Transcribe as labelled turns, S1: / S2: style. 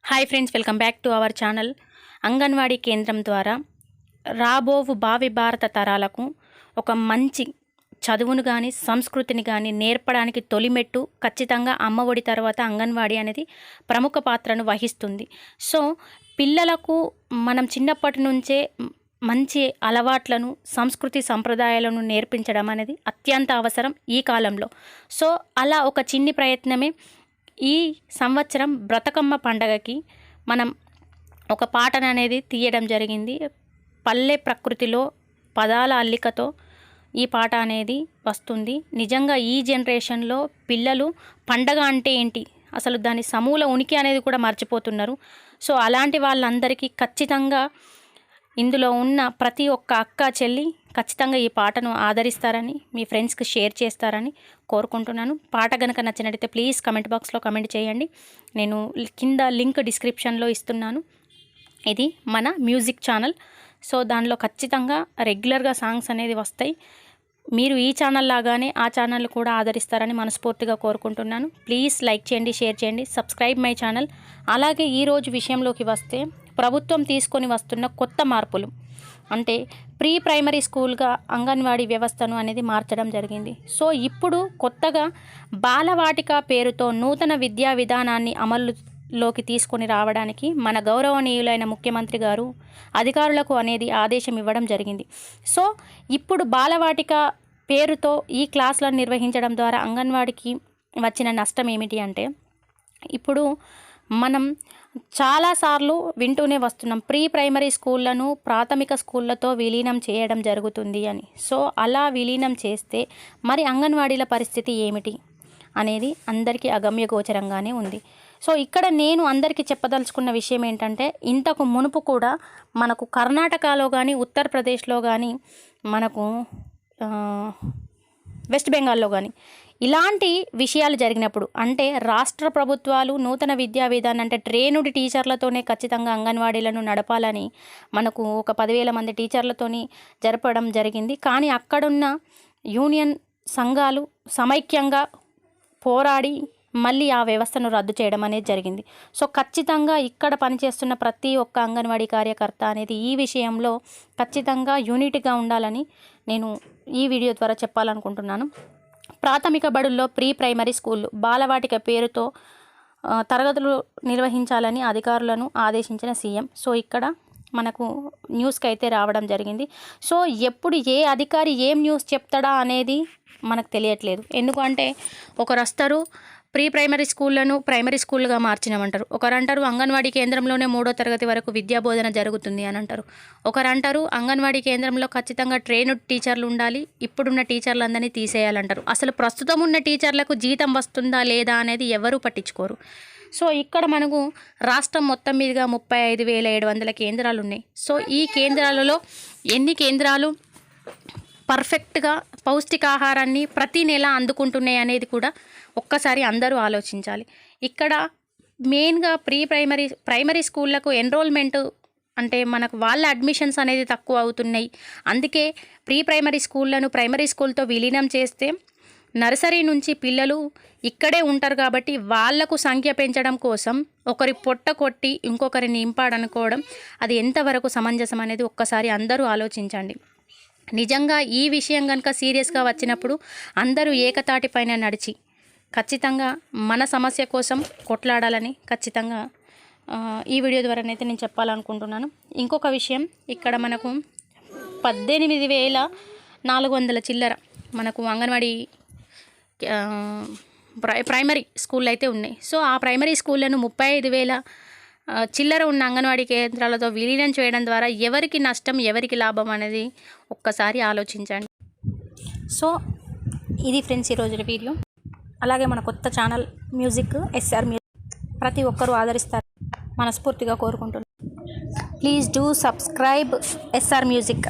S1: Hi friends, welcome back to our channel. Anganwadi కేంద్రం ద్వారా రాబోవు భావి భారత తరాలకు ఒక మంచి చదువును కానీ సంస్కృతిని కానీ నేర్పడానికి తొలిమెట్టు ఖచ్చితంగా అమ్మఒడి తర్వాత అంగన్వాడీ అనేది ప్రముఖ పాత్రను వహిస్తుంది. సో పిల్లలకు మనం చిన్నప్పటి నుంచే మంచి అలవాట్లను సంస్కృతి సంప్రదాయాలను నేర్పించడం అనేది అత్యంత అవసరం ఈ కాలంలో. సో అలా ఒక చిన్ని ప్రయత్నమే ఈ సంవత్సరం బ్రతకమ్మ పండగకి మనం ఒక పాటను అనేది తీయడం జరిగింది. పల్లె ప్రకృతిలో పదాల అల్లికతో ఈ పాట అనేది వస్తుంది. నిజంగా ఈ జనరేషన్లో పిల్లలు పండగ అంటే ఏంటి, అసలు దాని సమూల ఉనికి అనేది కూడా మర్చిపోతున్నారు. సో అలాంటి వాళ్ళందరికీ ఖచ్చితంగా ఇందులో ఉన్న ప్రతి ఒక్క అక్క చెల్లి ఖచ్చితంగా ఈ పాటను ఆదరిస్తారని, మీ ఫ్రెండ్స్కి షేర్ చేస్తారని కోరుకుంటున్నాను. పాట కనుక నచ్చినట్టయితే ప్లీజ్ కమెంట్ బాక్స్లో కమెంట్ చేయండి. నేను కింద లింక్ డిస్క్రిప్షన్లో ఇస్తున్నాను. ఇది మన మ్యూజిక్ ఛానల్. సో దానిలో ఖచ్చితంగా రెగ్యులర్గా సాంగ్స్ అనేది వస్తాయి. మీరు ఈ ఛానల్ లాగానే ఆ ఛానల్ కూడా ఆదరిస్తారని మనస్ఫూర్తిగా కోరుకుంటున్నాను. ప్లీజ్ లైక్ చేయండి, షేర్ చేయండి, సబ్స్క్రైబ్ మై ఛానల్. అలాగే ఈరోజు విషయంలోకి వస్తే, ప్రభుత్వం తీసుకొని వస్తున్న కొత్త మార్పులు అంటే ప్రీ ప్రైమరీ స్కూల్గా అంగన్వాడీ వ్యవస్థను అనేది మార్చడం జరిగింది. సో ఇప్పుడు కొత్తగా బాలవాటిక పేరుతో నూతన విద్యా విధానాన్ని అమలులోకి తీసుకొని రావడానికి మన గౌరవనీయులైన ముఖ్యమంత్రి గారు అధికారులకు అనేది ఆదేశం ఇవ్వడం జరిగింది. సో ఇప్పుడు బాలవాటిక పేరుతో ఈ క్లాసులను నిర్వహించడం ద్వారా అంగన్వాడీకి వచ్చిన నష్టం ఏమిటి అంటే, ఇప్పుడు మనం చాలాసార్లు వింటూనే వస్తున్నాం, ప్రీ ప్రైమరీ స్కూళ్ళను ప్రాథమిక స్కూళ్ళతో విలీనం చేయడం జరుగుతుంది అని. సో అలా విలీనం చేస్తే మరి అంగన్వాడీల పరిస్థితి ఏమిటి అనేది అందరికీ అగమ్యగోచరంగానే ఉంది. సో ఇక్కడ నేను అందరికీ చెప్పదలుచుకున్న విషయం ఏంటంటే, ఇంతకు మునుపు కూడా మనకు కర్ణాటకలో కానీ ఉత్తరప్రదేశ్లో కానీ మనకు వెస్ట్ బెంగాల్లో కానీ ఇలాంటి విషయాలు జరిగినప్పుడు, అంటే రాష్ట్ర ప్రభుత్వాలు నూతన విద్యా విధానం అంటే ట్రైన్డ్ టీచర్లతోనే ఖచ్చితంగా అంగన్వాడీలను నడపాలని మనకు ఒక 10,000 మంది టీచర్లతోని జరపడం జరిగింది. కానీ అక్కడున్న యూనియన్ సంఘాలు సమైక్యంగా పోరాడి మళ్ళీ ఆ వ్యవస్థను రద్దు చేయడం అనేది జరిగింది. సో ఖచ్చితంగా ఇక్కడ పనిచేస్తున్న ప్రతి ఒక్క అంగన్వాడీ కార్యకర్త అనేది ఈ విషయంలో ఖచ్చితంగా యూనిట్గా ఉండాలని నేను ఈ వీడియో ద్వారా చెప్పాలనుకుంటున్నాను. ప్రాథమిక బడుల్లో ప్రీ ప్రైమరీ స్కూళ్ళు బాలవాటిక పేరుతో తరగతులు నిర్వహించాలని అధికారులను ఆదేశించిన సీఎం. సో ఇక్కడ మనకు న్యూస్కి అయితే రావడం జరిగింది. సో ఎప్పుడు ఏ అధికారి ఏం న్యూస్ చెప్తాడా అనేది మనకు తెలియట్లేదు. ఎందుకంటే ఒకరు వస్తారు, ప్రీ ప్రైమరీ స్కూళ్ళను ప్రైమరీ స్కూల్గా మార్చినామంటారు. ఒకరు అంటారు అంగన్వాడీ కేంద్రంలోనే 3వ తరగతి వరకు విద్యాబోధన జరుగుతుంది అని అంటారు. ఒకరు అంటారు అంగన్వాడీ కేంద్రంలో ఖచ్చితంగా ట్రైన్డ్ టీచర్లు ఉండాలి, ఇప్పుడున్న టీచర్లందరినీ తీసేయాలంటారు. అసలు ప్రస్తుతం ఉన్న టీచర్లకు జీతం వస్తుందా లేదా అనేది ఎవరూ పట్టించుకోరు. సో ఇక్కడ మనకు రాష్ట్రం మొత్తం మీదుగా 35,700 కేంద్రాలు ఉన్నాయి. సో ఈ కేంద్రాలలో ఎన్ని కేంద్రాలు పర్ఫెక్ట్గా పౌష్టికాహారాన్ని ప్రతి నెల అందుకుంటున్నాయి అనేది కూడా ఒక్కసారి అందరూ ఆలోచించాలి. ఇక్కడ మెయిన్గా ప్రైమరీ స్కూళ్ళకు ఎన్రోల్మెంట్ అంటే మనకు వాళ్ళ అడ్మిషన్స్ అనేది తక్కువ అవుతున్నాయి. అందుకే ప్రీ ప్రైమరీ స్కూళ్ళను ప్రైమరీ స్కూల్తో విలీనం చేస్తే నర్సరీ నుంచి పిల్లలు ఇక్కడే ఉంటారు కాబట్టి వాళ్లకు సంఖ్య పెంచడం కోసం ఒకరి పొట్ట కొట్టి ఇంకొకరిని నింపాడనుకోవడం అది ఎంతవరకు సమంజసం అనేది ఒక్కసారి అందరూ ఆలోచించండి. నిజంగా ఈ విషయం కనుక సీరియస్గా వచ్చినప్పుడు అందరూ ఏకతాటి పైన నడిచి ఖచ్చితంగా మన సమస్య కోసం కొట్లాడాలని ఖచ్చితంగా ఈ వీడియో ద్వారానైతే నేను చెప్పాలనుకుంటున్నాను. ఇంకొక విషయం, ఇక్కడ మనకు 18,400 చిల్లర మనకు అంగన్వాడీ ప్రైమరీ స్కూళ్ళు అయితే ఉన్నాయి. సో ఆ ప్రైమరీ స్కూళ్ళను 35,000 చిల్లర ఉన్న అంగన్వాడీ కేంద్రాలతో విలీనం చేయడం ద్వారా ఎవరికి నష్టం ఎవరికి లాభం అనేది ఒక్కసారి ఆలోచించండి. సో ఇది ఫ్రెండ్స్ ఈరోజు వీడియో. అలాగే మన కొత్త ఛానల్ మ్యూజిక్ ఎస్ఆర్ మ్యూజిక్ ప్రతి ఒక్కరూ ఆదరిస్తారు మనస్ఫూర్తిగా కోరుకుంటున్నాను. Please do subscribe SR music.